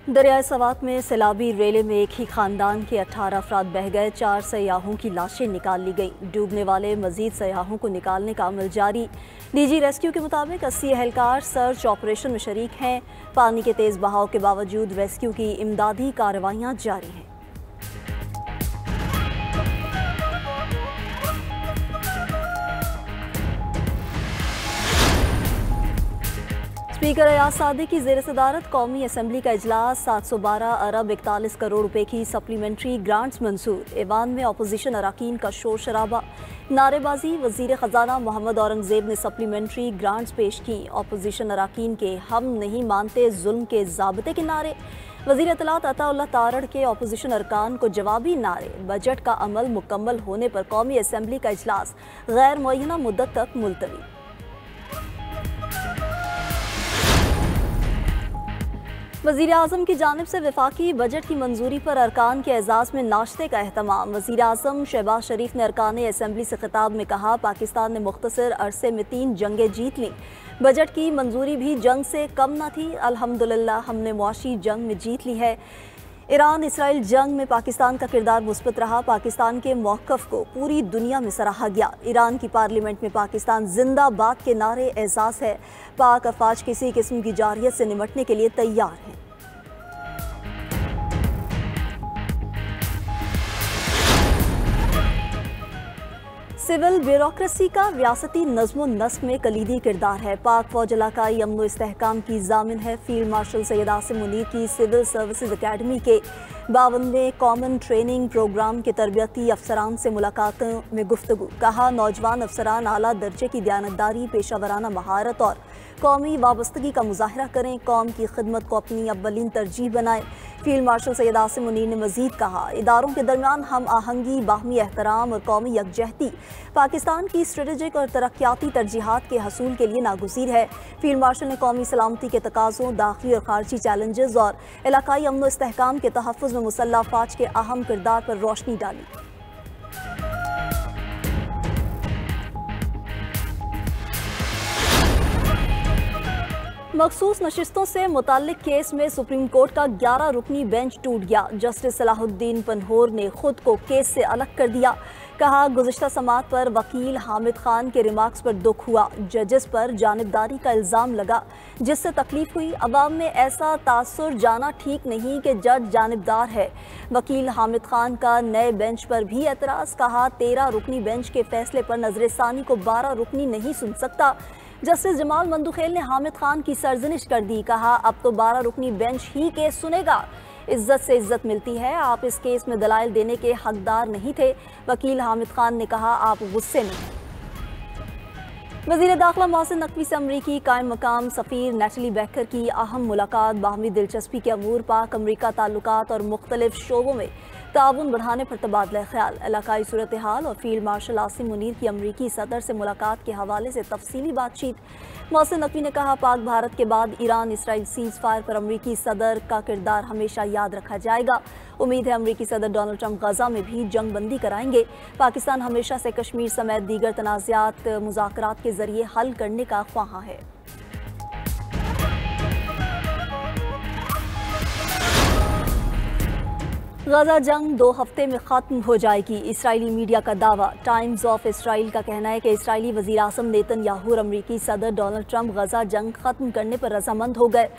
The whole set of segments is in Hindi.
दरियाए सवात में सैलाबी रेले में एक ही खानदान के 18 अफराद बह गए। 4 सयाहों की लाशें निकाल ली गई। डूबने वाले मजीद सयाहों को निकालने का अमल जारी। डीजी रेस्क्यू के मुताबिक 80 एहलकार सर्च ऑपरेशन में शरीक हैं। पानी के तेज बहाव के बावजूद रेस्क्यू की इमदादी कार्रवाइयाँ जारी हैं। स्पीकर अयाज सादी की ज़ेर सदारत कौमी असम्बली का इजलास। 712 अरब 41 करोड़ रुपए की सप्लीमेंट्री ग्रांट्स मंजूर। ऐवान में अपोजिशन अराकीन का शोर शराबा, नारेबाजी। वजीर खजाना मोहम्मद औरंगजेब ने सप्लीमेंट्री ग्रांट्स पेश की। अपोजिशन अराकीन के हम नहीं मानते जुल्म के ज़ाब्ते के नारे। वजीर इत्तलात अताउल्लाह तारड़ के अपोजिशन अरकान को जवाबी नारे। बजट का अमल मुकम्मल होने पर कौमी असम्बली का इजलास गैर मुअय्यना मुद्दत तक मुलतवी। वज़ीर आज़म की जानिब से वफाकी बजट की मंजूरी पर अरकान के एजाज़ में नाश्ते का एहतमाम। वज़ीर आज़म शहबाज शरीफ ने अरकान असम्बली से खिताब में कहा, पाकिस्तान ने मुख्तसर अरसे में 3 जंगें जीत लीं। बजट की मंजूरी भी जंग से कम न थी। अल्हम्दुलिल्लाह हमने मुआशी जंग में जीत ली है। ईरान इसराइल जंग में पाकिस्तान का किरदार मुस्बत रहा। पाकिस्तान के मौक़िफ़ को पूरी दुनिया में सराहा गया। ईरान की पार्लियामेंट में पाकिस्तान जिंदाबाद के नारे एहसास है। पाक अफवाज किसी किस्म की जारियत से निमटने के लिए तैयार हैं। सिविल ब्यूरोक्रेसी का रियासती नज़्म नस्क में कलीदी किरदार है। पाक फौज इलाकाई अमन व इस्तेहकाम की ज़ामिन है। फील्ड मार्शल सैयद आसिम मुनीर की सिविल सर्विसेज अकेडमी के 52वें कॉमन ट्रेनिंग प्रोग्राम के तरबियती अफसरान से मुलाकातों में गुफ्तगू। कहा, नौजवान अफसरान आला दर्जे की दयानतदारी, पेशा वराना महारत और कौमी वाबस्तगी का मुजाहरा करें। कौम की खिदमत को अपनी अव्वलीन तरजीह बनाएं। फील्ड मार्शल सैयद आसिम मुनीर ने मजीद कहा, इदारों के दरमियान हम आहंगी, बाहमी एहतराम और कौमी यकजहती पाकिस्तान की स्ट्रेटेजिक और तरक्याती तरजीहात के हसूल के लिए नागुज़ीर है। फील्ड मार्शल ने कौमी सलामती के तकाज़ों, दाखिली और खारजी चैलेंजेस और इलाकाई अमन व इस्तेहकाम के तहफ़्फ़ुज़ में मुसल्लह अफ़वाज के अहम किरदार पर रोशनी डाली। मखसूस नशिस्तों से मुताल्लिक केस में सुप्रीम कोर्ट का 11 रुकनी बेंच टूट गया। जस्टिस सलाहुद्दीन पनहोर ने खुद को केस से अलग कर दिया। कहा, गुज़िश्ता समात पर वकील हामिद खान के रिमार्क्स पर दुख हुआ। जजेस पर जानिबदारी का इल्ज़ाम लगा, जिससे तकलीफ हुई। अवाम में ऐसा तासुर जाना ठीक नहीं कि जज जानिबदार है। वकील हामिद खान का नए बेंच पर भी एतराज़। कहा, 13 रुकनी बेंच के फैसले पर नजरसानी को 12 रुकनी नहीं सुन सकता। जस्टिस जमाल मंदुखेल ने हामिद खान की सरजनिश कर दी। कहा, अब तो 12 रुकनी बेंच ही केस सुनेगा। इज्जत से इज्जत मिलती है। आप इस केस में दलाइल देने के हकदार नहीं थे। वकील हामिद खान ने कहा, आप गुस्से में हैं। वज़ीर दाखिला मोहसिन नकवी से अमरीकी कायम मकाम सफ़ीर नेटली बेकर की अहम मुलाकात। बाहमी दिलचस्पी के अमूर, पाक अमरीका ताल्लुकात और मुख्तलिफ शोबों में ताउन बढ़ाने पर तबादला ख्याल। इलाकाई सूरत हाल और फील्ड मार्शल आसिम मुनीर की अमरीकी सदर से मुलाकात के हवाले से तफसीली बातचीत। मोहसिन नकवी ने कहा, पाक भारत के बाद ईरान इसराइल सीज़ फायर पर अमरीकी सदर का किरदार हमेशा याद रखा जाएगा। उम्मीद है अमरीकी सदर डोनाल्ड ट्रंप गजा में भी जंग बंदी कराएंगे। पाकिस्तान हमेशा से कश्मीर समेत दीगर तनाज़ात मुज़ाकरात के जरिए हल करने का ख्वाहा है। गजा जंग 2 हफ्ते में ख़त्म हो जाएगी, इसराइली मीडिया का दावा। टाइम्स ऑफ इसराइल का कहना है कि इसराइली वज़ीर आज़म नेतन्याहू और अमरीकी सदर डोनाल्ड ट्रंप गजा जंग ख़त्म करने पर रज़ामंद हो गए।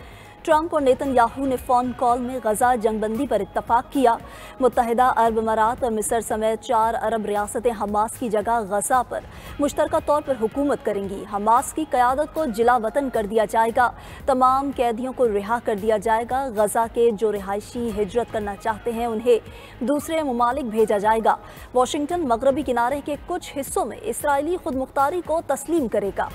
ट्रंप और नेतन्याहू ने फ़ोन कॉल में गजा जंगबंदी पर इत्तफाक किया। मुत्तहिदा अरब अमारात और मिस्र समेत 4 अरब रियासतें हमास की जगह गजा पर मुश्तरका तौर पर हुकूमत करेंगी। हमास की क़यादत को जिला वतन कर दिया जाएगा। तमाम कैदियों को रिहा कर दिया जाएगा। गजा के जो रिहायशी हिजरत करना चाहते हैं उन्हें दूसरे ममालिक भेजा जाएगा। वाशिंगटन मगरबी किनारे के कुछ हिस्सों में इसराइली खुद मुख्तारी को तस्लीम करेगा।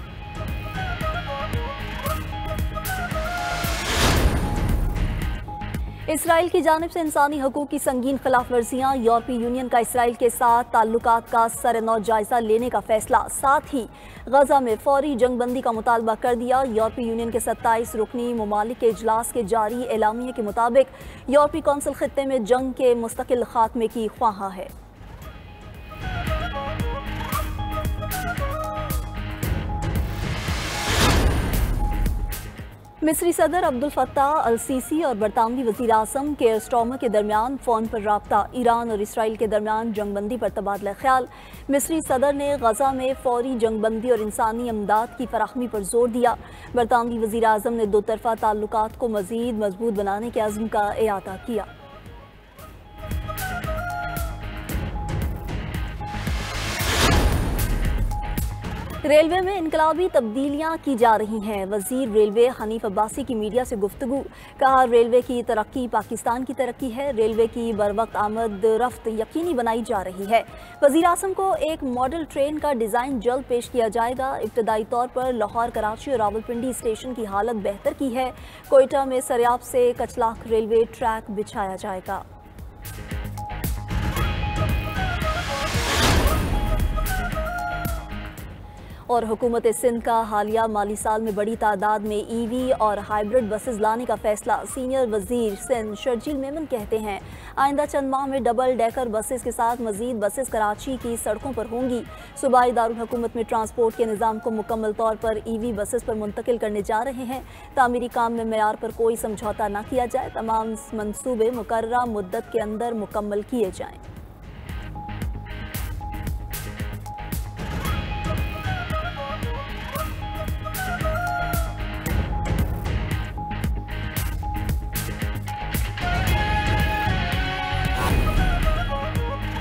इसराइल की जानिब से इंसानी हकूक़ की संगीन खिलाफ वर्जियाँ। यूरोपीय यूनियन का इसराइल के साथ ताल्लुकात का सर-ए-नौ जायज़ा लेने का फैसला। साथ ही गजा में फौरी जंगबंदी का मुतालबा कर दिया। यूरोपीय यूनियन के 27 रुकनी ममालिक के इजलास के जारी एलामिये के मुताबिक यूरोपीय कौंसिल खित्ते में जंग के मुस्तकिल खात्मे की ख्वाहा है। मिस्री सदर अब्दुल फत्ताह अल सीसी और बरतानवी वज़ीर आज़म केयर स्टार्मर के दरमियान फ़ोन पर राब्ता। ईरान और इसराइल के दरमियान जंगबंदी पर तबादला ख्याल। मिस्री सदर ने गजा में फौरी जंगबंदी और इंसानी अमदाद की फराहमी पर जोर दिया। बरतानवी वज़ीर आज़म ने दो तरफ़ा ताल्लुकात को मज़ीद मजबूत बनाने के अज़्म का इआदा किया। रेलवे में इनकलाबी तब्दीलियां की जा रही हैं। वजीर रेलवे हनीफ अब्बासी की मीडिया से गुफ्तगू। कहा, रेलवे की तरक्की पाकिस्तान की तरक्की है। रेलवे की बरवक्त आमद रफ्त यकीनी बनाई जा रही है। वजीर आज़म को एक मॉडल ट्रेन का डिज़ाइन जल्द पेश किया जाएगा। इब्तदाई तौर पर लाहौर, कराची और रावलपिंडी स्टेशन की हालत बेहतर की है। कोयटा में सरियाब से कचलाख रेलवे ट्रैक बिछाया जाएगा। और हुकूमत सिंध का हालिया माली साल में बड़ी तादाद में ईवी और हाइब्रिड बसेस लाने का फैसला। सीनियर वजीर सिंध शर्जील मेमन कहते हैं, आइंदा चंद माह में डबल डेकर बसेस के साथ मजीद बसेस कराची की सड़कों पर होंगी। सूबाई दारुल हुकूमत में ट्रांसपोर्ट के निज़ाम को मुकम्मल तौर पर ईवी बसेस पर मुंतकिल करने जा रहे हैं। तामीरी काम में मेयार पर कोई समझौता न किया जाए। तमाम मनसूबे मुकर्ररा मुद्दत के अंदर मुकम्मल किए जाएँ।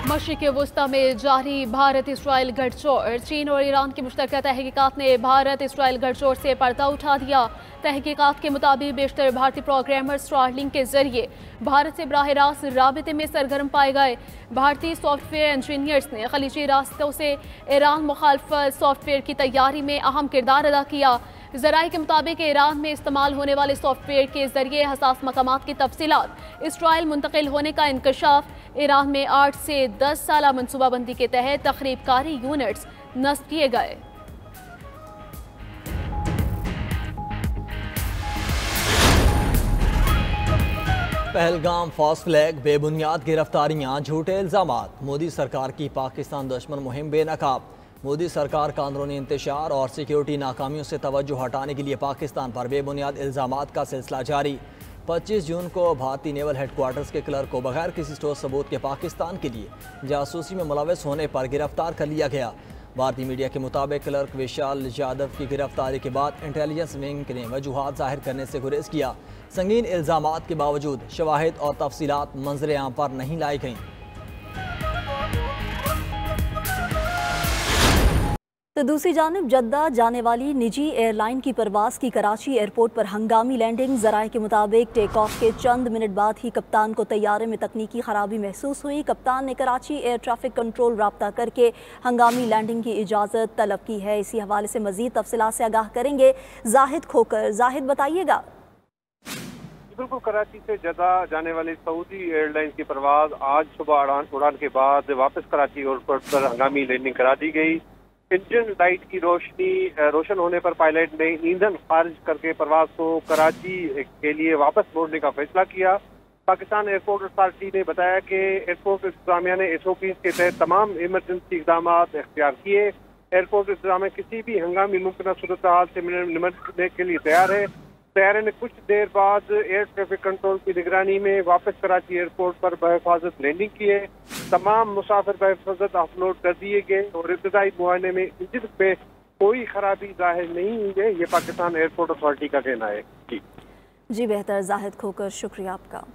मशरिक़ वुस्ता में जारी भारत इसराइल गठजोड़। चीन और ईरान की मुश्तरका तहकीकात ने भारत इसराइल गठजोड़ से पर्दा उठा दिया। तहकीकात के मुताबिक बेशतर भारतीय प्रोग्रामर स्टारलिंक के जरिए भारत से बराह रास्त राबिते में सरगर्म पाए गए। भारतीय सॉफ्टवेयर इंजीनियर्स ने खलीजी रास्तों से ईरान मुखालफत सॉफ्टवेयर की तैयारी में अहम किरदार अदा किया। ज़राए के मुताबिक ईरान में इस्तेमाल होने वाले सॉफ्टवेयर के जरिए हसास मकामात की तफसीलात इसराइल मुंतकिल होने का इंकशाफ। ईरान में 8 से 10 साल मनसूबाबंदी के तहत तखरीबकारी यूनिट्स नस्ब किए गए। पहलगाम फॉल्स फ्लैग, बेबुनियाद गिरफ्तारियां, झूठे इल्जामात। मोदी सरकार की पाकिस्तान दुश्मन मुहिम बेनकाब। मोदी सरकार कानूनी इंतशार और सिक्योरिटी नाकामियों से तवज्जो हटाने के लिए पाकिस्तान पर बेबुनियाद इल्जामात का सिलसिला जारी। 25 जून को भारतीय नेवल हेडक्वार्टर्स के क्लर्क को बगैर किसी ठोस सबूत के पाकिस्तान के लिए जासूसी में मुलविस होने पर गिरफ्तार कर लिया गया। भारतीय मीडिया के मुताबिक क्लर्क विशाल यादव की गिरफ्तारी के बाद इंटेलिजेंस विंग ने वजूहात जाहिर करने से गुरेज किया। संगीन इल्जामात के बावजूद शवाहिद और तफसीलात मंजर आम पर नहीं लाई गईं। तो दूसरी जानिब जद्दा जाने वाली निजी एयरलाइन की परवाज़ की कराची एयरपोर्ट पर हंगामी लैंडिंग। ज़राए के मुताबिक टेक ऑफ के चंद मिनट बाद ही कप्तान को तैयारे में तकनीकी खराबी महसूस हुई। कप्तान ने कराची एयर ट्रैफिक कंट्रोल राब्ता करके हंगामी लैंडिंग की इजाज़त तलब की है। इसी हवाले से मज़ीद तफसीलात से आगाह करेंगे जाहिद खोकर। जाहिद, बताइएगा। बिल्कुल, कराची से जद्दा जाने वाली सऊदी एयरलाइन की परवाज़ आज सुबह उड़ान के बाद वापस कराची एयरपोर्ट पर हंगामी लैंडिंग करा दी गई। इंजन लाइट की रोशन होने पर पायलट ने ईंधन खारिज करके परवाज को कराची के लिए वापस मोड़ने का फैसला किया। पाकिस्तान एयरपोर्ट अथॉरिटी ने बताया कि एयरपोर्ट इंतजामिया ने SOPs के तहत तमाम इमरजेंसी इकदाम इख्तियार किए। एयरपोर्ट इंतजामिया किसी भी हंगामी मुमकिन सूरत हाल से निपटने के लिए तैयार है। तैयारे ने कुछ देर बाद एयर ट्रैफिक कंट्रोल की निगरानी में वापस कराची एयरपोर्ट पर बहिफाजत लैंडिंग किए। तमाम मुसाफिर बहिफाजत ऑफलोड कर दिए गए और इब्तदाई मुआयने में इंजन पे कोई खराबी जाहिर नहीं हुई है। ये पाकिस्तान एयरपोर्ट अथॉरिटी का कहना है। जी बेहतर। जाहिद खोकर, शुक्रिया आपका।